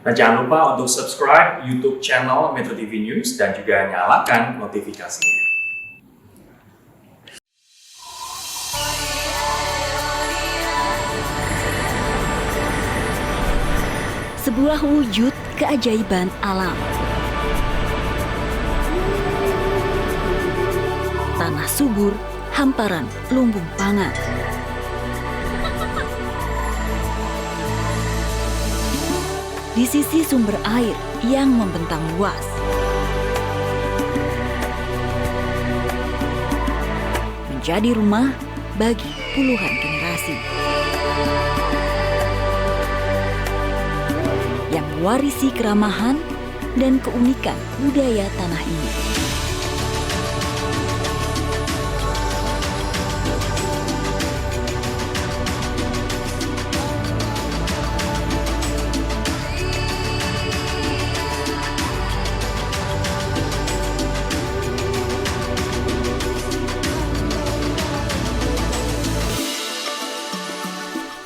Dan jangan lupa untuk subscribe YouTube channel Metro TV News dan juga nyalakan notifikasinya. Sebuah wujud keajaiban alam. Tanah subur, hamparan lumbung pangan. Di sisi sumber air yang membentang luas. Menjadi rumah bagi puluhan generasi. Yang mewarisi keramahan dan keunikan budaya tanah ini.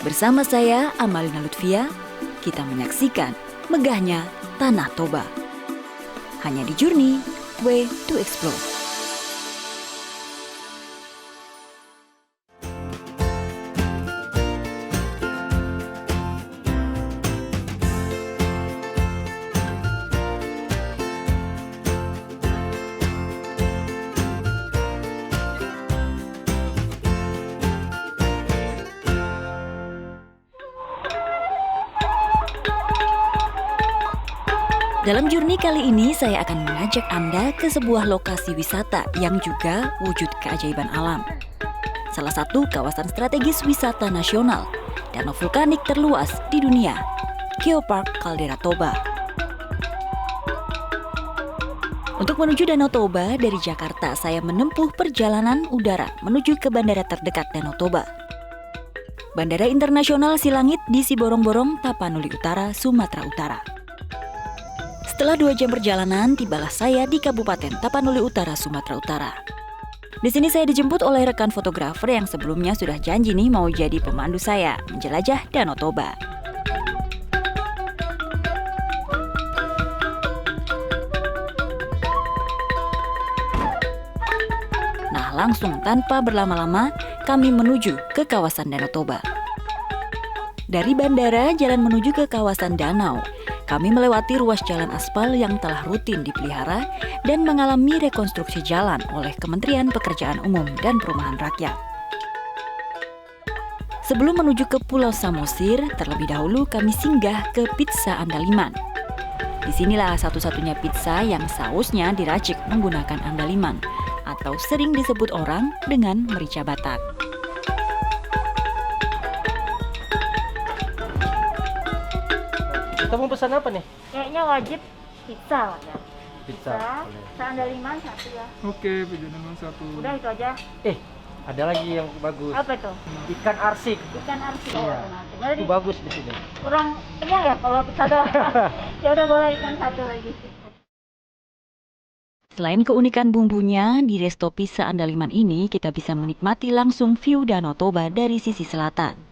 Bersama saya, Amalina Lutfia, kita menyaksikan megahnya Tanah Toba. Hanya di Journey, Way to Explore. Dalam Journey kali ini, saya akan mengajak Anda ke sebuah lokasi wisata yang juga wujud keajaiban alam. Salah satu kawasan strategis wisata nasional, danau vulkanik terluas di dunia, Geopark Caldera Toba. Untuk menuju Danau Toba dari Jakarta, saya menempuh perjalanan udara menuju ke bandara terdekat Danau Toba. Bandara Internasional Silangit di Siborong-Borong, Tapanuli Utara, Sumatera Utara. Setelah 2 jam perjalanan, tibalah saya di Kabupaten Tapanuli Utara, Sumatera Utara. Di sini saya dijemput oleh rekan fotografer yang sebelumnya sudah janji nih mau jadi pemandu saya menjelajah Danau Toba. Nah, langsung tanpa berlama-lama kami menuju ke kawasan Danau Toba. Dari bandara, jalan menuju ke kawasan danau. Kami melewati ruas jalan aspal yang telah rutin dipelihara dan mengalami rekonstruksi jalan oleh Kementerian Pekerjaan Umum dan Perumahan Rakyat. Sebelum menuju ke Pulau Samosir, terlebih dahulu kami singgah ke Pizza Andaliman. Disinilah satu-satunya pizza yang sausnya diracik menggunakan andaliman atau sering disebut orang dengan merica Batak. Kita mau pesan apa nih? Kayaknya wajib pizza ya. Pizza. Pizza andaliman 1 ya. Oke, pizza andaliman 1. Udah itu aja. Ada lagi yang bagus. Apa itu? Ikan arsik. Ikan arsik. Iya. Jadi Itu bagus di sini. kurang kenyang ya kalau pizza doang. Ya udah boleh ikan 1 lagi. Selain keunikan bumbunya, di Resto Pizza Andaliman ini kita bisa menikmati langsung view Danau Toba dari sisi selatan.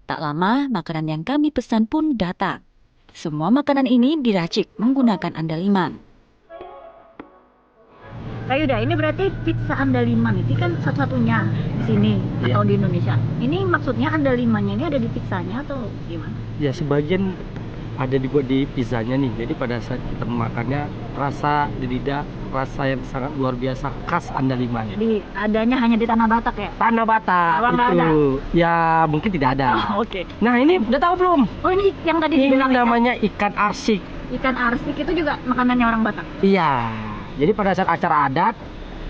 Tak lama, makanan yang kami pesan pun datang. Semua makanan ini diracik menggunakan andaliman. Yuda, ini berarti pizza andaliman itu kan satu-satunya di sini atau di Indonesia. Ini maksudnya andalimannya ini ada di pizzanya atau gimana? Ya, sebagian ada dibuat di pizzanya nih. Jadi pada saat kita memakannya, rasa di lidah, rasa yang sangat luar biasa khas andaliman. Adanya hanya di Tanah Batak ya? Tanah Batak Abang nggak ada? Ya mungkin tidak ada. Oke. Nah, ini udah tahu belum? Oh, ini yang tadi Ini dibilang namanya ikan arsik. ikan arsik itu juga makanannya orang Batak. Iya. Jadi pada saat acara adat,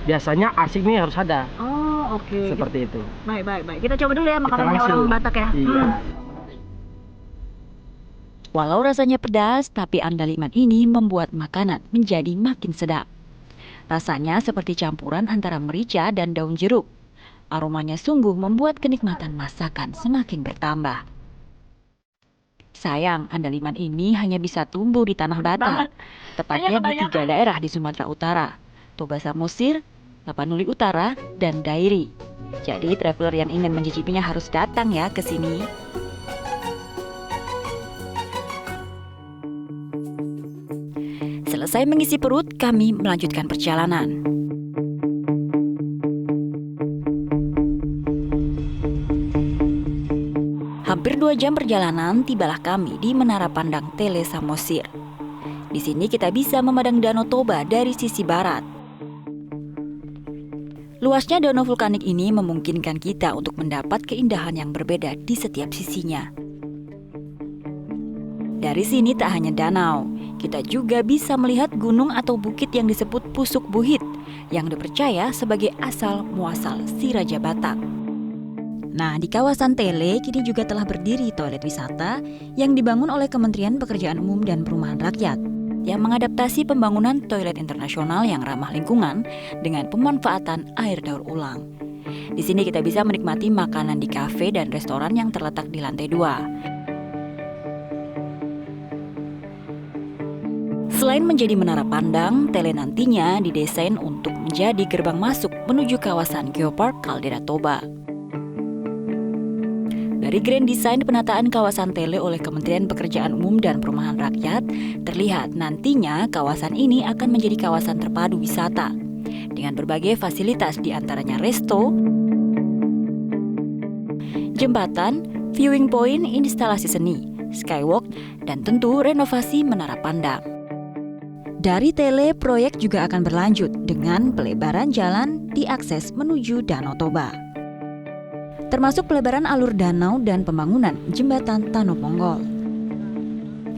biasanya arsik ini harus ada. Oh, oke. Seperti itu. Baik. Kita coba dulu ya Kita makanannya langsung. orang Batak ya. Iya. Walau rasanya pedas, tapi andaliman ini membuat makanan menjadi makin sedap. Rasanya seperti campuran antara merica dan daun jeruk. Aromanya sungguh membuat kenikmatan masakan semakin bertambah. Sayang, andaliman ini hanya bisa tumbuh di tanah Batak, tepatnya di 3 daerah di Sumatera Utara, Toba Samosir, Tapanuli Utara, dan Dairi. Jadi traveler yang ingin mencicipinya harus datang ya ke sini. Selesai mengisi perut, kami melanjutkan perjalanan. Hampir 2 jam perjalanan, tibalah kami di Menara Pandang Tele Samosir. Di sini kita bisa memandang Danau Toba dari sisi barat. Luasnya danau vulkanik ini memungkinkan kita untuk mendapat keindahan yang berbeda di setiap sisinya. Dari sini tak hanya danau, kita juga bisa melihat gunung atau bukit yang disebut Pusuk Buhit, yang dipercaya sebagai asal muasal si Raja Batak. Nah, di kawasan Tele kini juga telah berdiri toilet wisata yang dibangun oleh Kementerian Pekerjaan Umum dan Perumahan Rakyat yang mengadaptasi pembangunan toilet internasional yang ramah lingkungan dengan pemanfaatan air daur ulang. Di sini kita bisa menikmati makanan di kafe dan restoran yang terletak di lantai 2. Selain menjadi menara pandang, Tele nantinya didesain untuk menjadi gerbang masuk menuju kawasan Geopark Caldera Toba. Dari grand design penataan kawasan Tele oleh Kementerian Pekerjaan Umum dan Perumahan Rakyat, terlihat nantinya kawasan ini akan menjadi kawasan terpadu wisata dengan berbagai fasilitas diantaranya resto, jembatan, viewing point, instalasi seni, skywalk, dan tentu renovasi menara pandang. Dari Tele, proyek juga akan berlanjut dengan pelebaran jalan di akses menuju Danau Toba, termasuk pelebaran alur danau dan pembangunan jembatan Tanoponggol.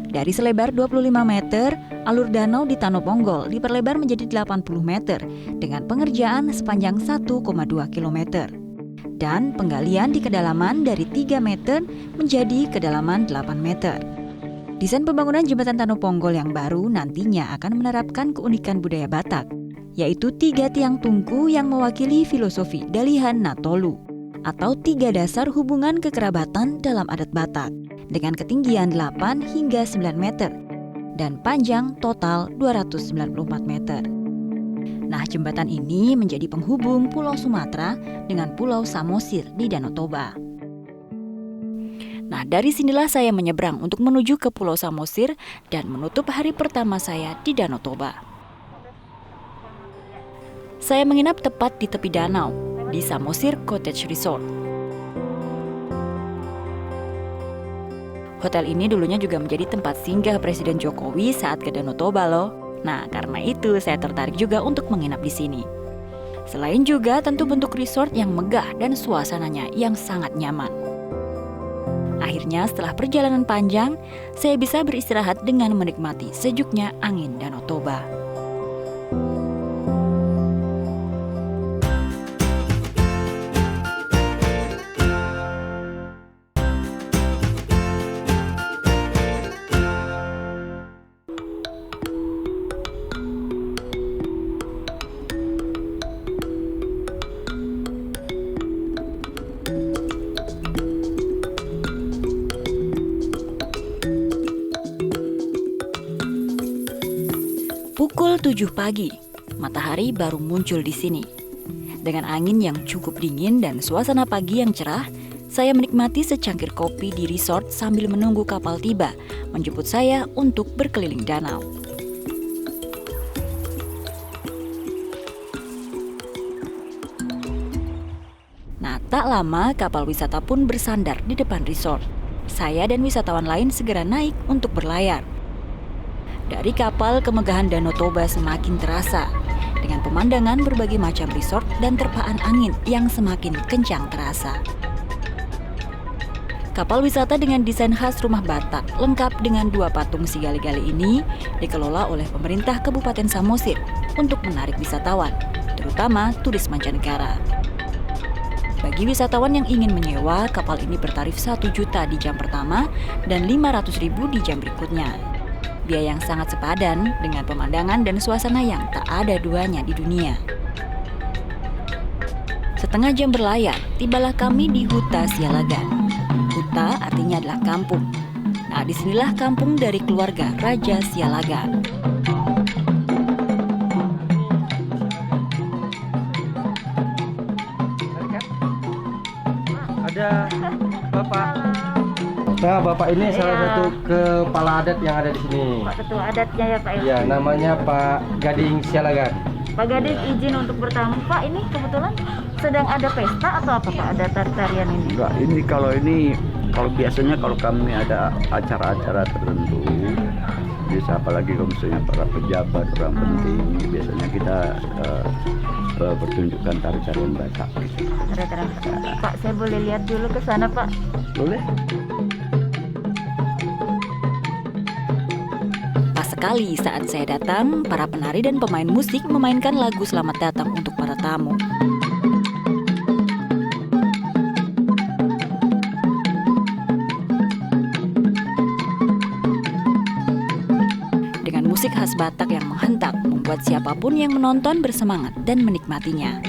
Dari selebar 25 meter, alur danau di Tanoponggol diperlebar menjadi 80 meter dengan pengerjaan sepanjang 1,2 km. Dan penggalian di kedalaman dari 3 meter menjadi kedalaman 8 meter. Desain pembangunan jembatan Tanoponggol yang baru nantinya akan menerapkan keunikan budaya Batak, yaitu 3 tiang tungku yang mewakili filosofi Dalihan Natolu, atau 3 dasar hubungan kekerabatan dalam adat Batak, dengan ketinggian 8 hingga 9 meter dan panjang total 294 meter. Nah, jembatan ini menjadi penghubung Pulau Sumatera dengan Pulau Samosir di Danau Toba. Nah, dari sinilah saya menyeberang untuk menuju ke Pulau Samosir dan menutup hari pertama saya di Danau Toba. Saya menginap tepat di tepi danau, di Samosir Cottage Resort. Hotel ini dulunya juga menjadi tempat singgah Presiden Jokowi saat ke Danau Toba loh. Nah, karena itu saya tertarik juga untuk menginap di sini. Selain juga tentu bentuk resort yang megah dan suasananya yang sangat nyaman. Akhirnya setelah perjalanan panjang, saya bisa beristirahat dengan menikmati sejuknya angin Danau Toba. Pukul 7 pagi, matahari baru muncul di sini. Dengan angin yang cukup dingin dan suasana pagi yang cerah, saya menikmati secangkir kopi di resort sambil menunggu kapal tiba menjemput saya untuk berkeliling danau. Nah, tak lama kapal wisata pun bersandar di depan resort. Saya dan wisatawan lain segera naik untuk berlayar. Dari kapal, kemegahan Danau Toba semakin terasa dengan pemandangan berbagai macam resort dan terpaan angin yang semakin kencang terasa. Kapal wisata dengan desain khas rumah Batak lengkap dengan 2 patung si gali-gali ini dikelola oleh pemerintah Kabupaten Samosir untuk menarik wisatawan, terutama turis mancanegara. Bagi wisatawan yang ingin menyewa, kapal ini bertarif 1 juta di jam pertama dan 500.000 di jam berikutnya. Biaya yang sangat sepadan dengan pemandangan dan suasana yang tak ada duanya di dunia. Setengah jam berlayar, tibalah kami di Huta Sialagan. Huta artinya adalah kampung. Nah, disinilah kampung dari keluarga Raja Sialagan. Ada Bapak. Nah, Bapak ini salah satu kepala adat yang ada di sini. Pak Ketua adatnya ya Pak ya? Ya, namanya Pak Gading Sialagan. Pak Gading izin untuk bertamu. Pak, ini kebetulan sedang ada pesta atau apa Pak? Ada tarian ini? Enggak, kalau biasanya kalau kami ada acara-acara tertentu, bisa apalagi kalau misalnya para pejabat, orang penting, biasanya kita pertunjukan tari-tarian Batak. Tarian. Pak, saya boleh lihat dulu ke sana Pak? Boleh? Pas sekali saat saya datang, para penari dan pemain musik memainkan lagu selamat datang untuk para tamu. Dengan musik khas Batak yang menghentak, membuat siapapun yang menonton bersemangat dan menikmatinya.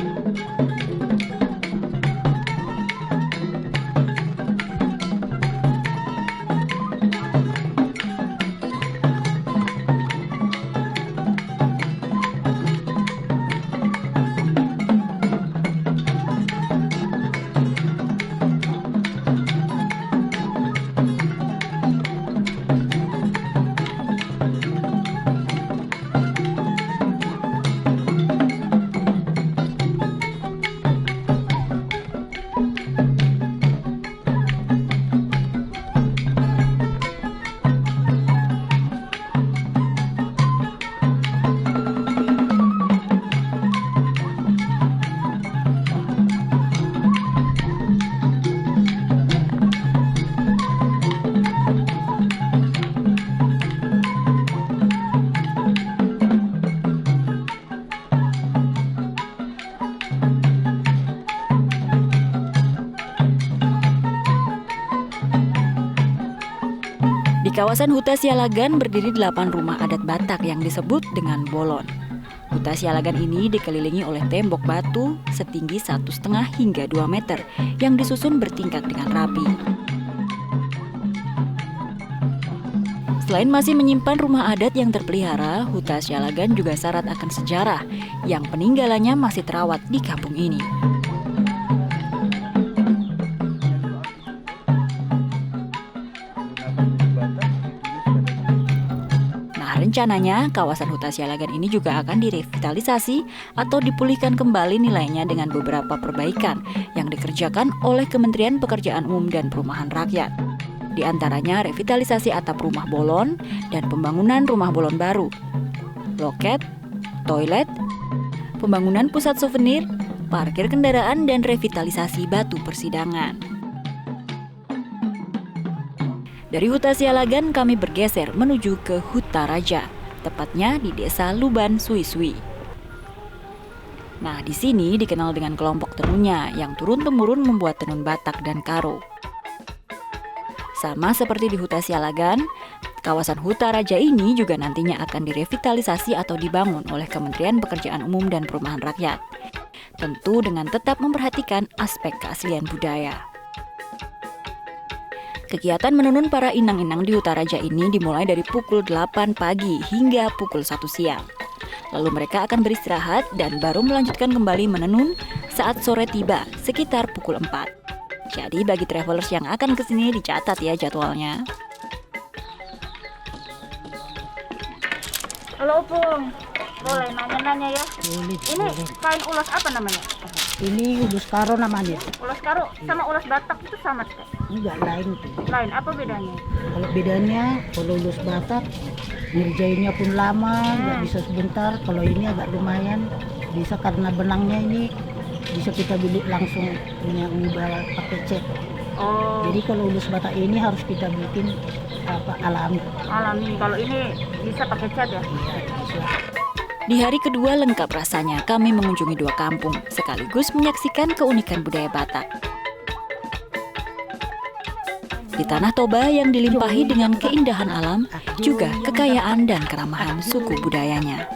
Di kawasan Huta Sialagan berdiri 8 rumah adat Batak yang disebut dengan Bolon. Huta Sialagan ini dikelilingi oleh tembok batu setinggi 1,5 hingga 2 meter yang disusun bertingkat dengan rapi. Selain masih menyimpan rumah adat yang terpelihara, Huta Sialagan juga syarat akan sejarah yang peninggalannya masih terawat di kampung ini. Rencananya, kawasan Huta Sialagan ini juga akan direvitalisasi atau dipulihkan kembali nilainya dengan beberapa perbaikan yang dikerjakan oleh Kementerian Pekerjaan Umum dan Perumahan Rakyat. Di antaranya revitalisasi atap rumah bolon dan pembangunan rumah bolon baru, loket, toilet, pembangunan pusat souvenir, parkir kendaraan, dan revitalisasi batu persidangan. Dari Huta Sialagan kami bergeser menuju ke Huta Raja, tepatnya di Desa Luban Suisui. Nah, di sini dikenal dengan kelompok tenunnya yang turun-temurun membuat tenun Batak dan Karo. Sama seperti di Huta Sialagan, kawasan Huta Raja ini juga nantinya akan direvitalisasi atau dibangun oleh Kementerian Pekerjaan Umum dan Perumahan Rakyat. Tentu dengan tetap memperhatikan aspek keaslian budaya. Kegiatan menenun para inang-inang di Huta Raja ini dimulai dari pukul 8 pagi hingga pukul 1 siang. Lalu mereka akan beristirahat dan baru melanjutkan kembali menenun saat sore tiba sekitar pukul 4. Jadi bagi travelers yang akan ke sini dicatat ya jadwalnya. Halo Opung, boleh nanya-nanya ya? Ini kain ulas apa namanya? Ini ulus karo namanya. Ulas Karo sama ulas Batak itu sama Teh? Enggak, lain tuh. Lain, apa bedanya? Kalau bedanya, kalau ulus Batak ngerjainnya pun lama, nggak bisa sebentar. Kalau ini agak lumayan, bisa karena benangnya ini bisa kita bilik langsung punya ubah pakai cat. Oh, Jadi kalau ulus Batak ini harus kita bikin alami. alami. Kalau ini bisa pakai cat ya? Iya, bisa. Di hari kedua lengkap rasanya kami mengunjungi 2 kampung, sekaligus menyaksikan keunikan budaya Batak. Di Tanah Toba yang dilimpahi dengan keindahan alam, juga kekayaan dan keramahan suku budayanya.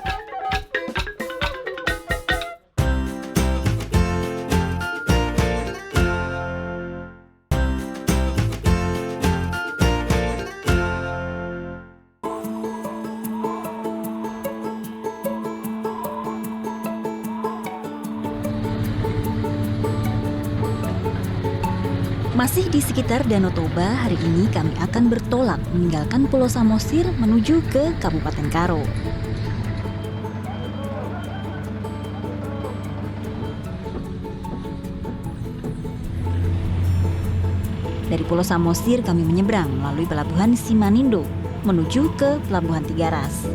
Masih di sekitar Danau Toba, hari ini kami akan bertolak meninggalkan Pulau Samosir menuju ke Kabupaten Karo. Dari Pulau Samosir kami menyeberang melalui Pelabuhan Simanindo menuju ke Pelabuhan Tigaras.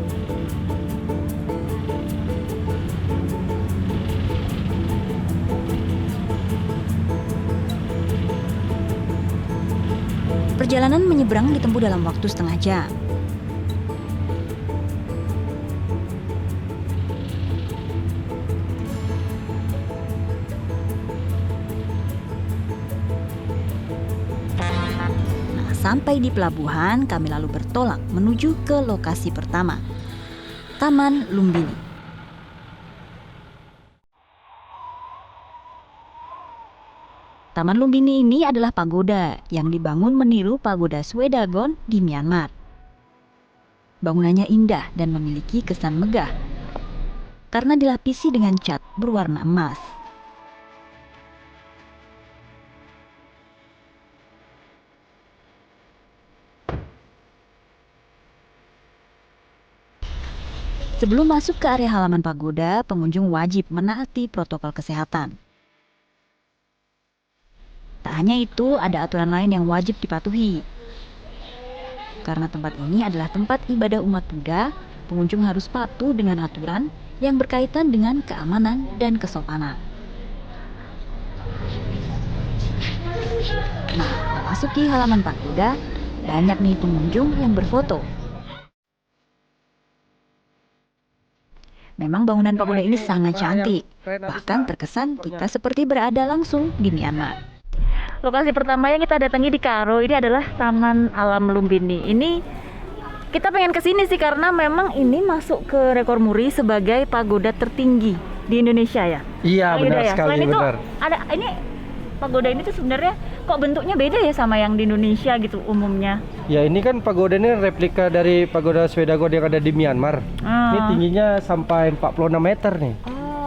Perjalanan menyeberang ditempuh dalam waktu setengah jam. Nah, sampai di pelabuhan, kami lalu bertolak menuju ke lokasi pertama, Taman Lumbini. Taman Lumbini ini adalah pagoda yang dibangun meniru pagoda Swedagon di Myanmar. Bangunannya indah dan memiliki kesan megah karena dilapisi dengan cat berwarna emas. Sebelum masuk ke area halaman pagoda, pengunjung wajib menaati protokol kesehatan. Tak hanya itu, ada aturan lain yang wajib dipatuhi. Karena tempat ini adalah tempat ibadah umat Buddha, pengunjung harus patuh dengan aturan yang berkaitan dengan keamanan dan kesopanan. Nah, memasuki halaman pagoda, banyak nih pengunjung yang berfoto. Memang bangunan pagoda ini sangat cantik, bahkan terkesan kita seperti berada langsung di Myanmar. Lokasi pertama yang kita datangi di Karo ini adalah Taman Alam Lumbini. Ini kita pengen kesini sih karena memang ini masuk ke rekor muri sebagai pagoda tertinggi di Indonesia ya. Iya, benar sekali. Selain itu, benar. ada ini pagoda ini tuh sebenarnya kok bentuknya beda ya sama yang di Indonesia gitu umumnya. Ya, ini kan pagoda ini replika dari pagoda Swedagon yang ada di Myanmar. Ini tingginya sampai 46 meter nih.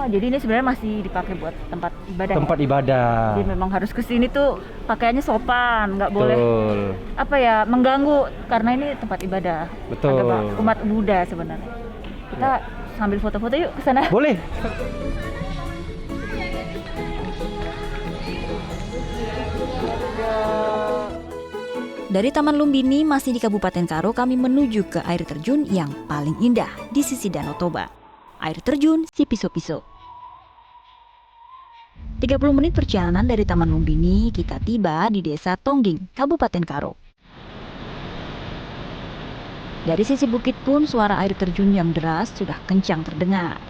Jadi ini sebenarnya masih dipakai buat tempat ibadah. Tempat ibadah. Jadi memang harus kesini tuh pakaiannya sopan, nggak boleh Betul. mengganggu karena ini tempat ibadah. Betul. Agama umat Buddha sebenarnya. Kita sambil foto-foto yuk ke sana. Boleh. Dari Taman Lumbini masih di Kabupaten Karo, kami menuju ke air terjun yang paling indah di sisi Danau Toba. Air terjun Sipiso-Piso. 30 menit perjalanan dari Taman Lumbini, kita tiba di Desa Tongging, Kabupaten Karo. Dari sisi bukit pun suara air terjun yang deras sudah kencang terdengar.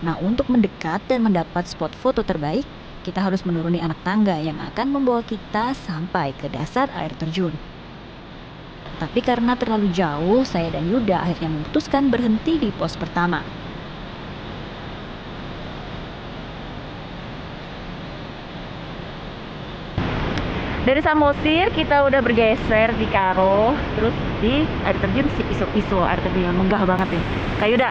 Nah, untuk mendekat dan mendapat spot foto terbaik, kita harus menuruni anak tangga yang akan membawa kita sampai ke dasar air terjun. Tapi karena terlalu jauh, saya dan Yuda akhirnya memutuskan berhenti di pos pertama. Dari Samosir kita udah bergeser di Karo, terus di air terjun Sipiso-Piso, air terjun yang megah banget nih. Kak Yuda,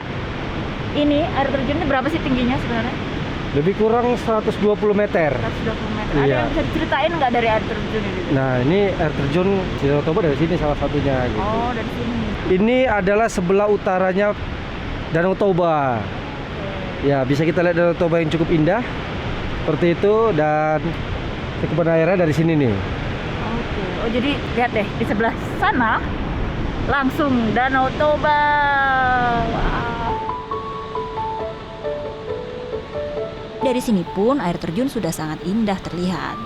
ini air terjunnya berapa sih tingginya sebenarnya? Lebih kurang 120 meter. 120 meter. Ada Iya. yang bisa diceritain nggak dari air terjun ini? Nah, ini air terjun Danau Toba dari sini salah satunya gitu. Oh, dari sini. Ini adalah sebelah utaranya Danau Toba. Ya, bisa kita lihat Danau Toba yang cukup indah. Seperti itu, dan cakupan airnya dari sini nih. Oke. Oh, jadi lihat deh di sebelah sana langsung Danau Toba. Wow. Dari sini pun air terjun sudah sangat indah terlihat.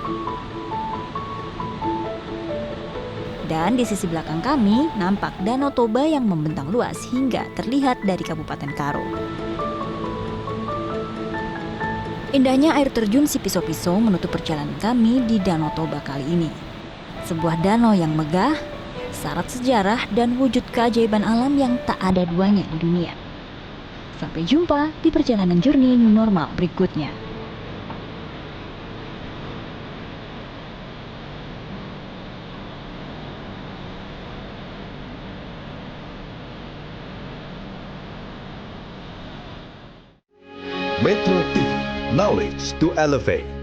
Dan di sisi belakang kami nampak Danau Toba yang membentang luas hingga terlihat dari Kabupaten Karo. Indahnya air terjun Sipiso-Piso menutup perjalanan kami di Danau Toba kali ini. Sebuah danau yang megah, syarat sejarah dan wujud keajaiban alam yang tak ada duanya di dunia. Sampai jumpa di perjalanan journey new normal berikutnya. Metro TV, knowledge to elevate.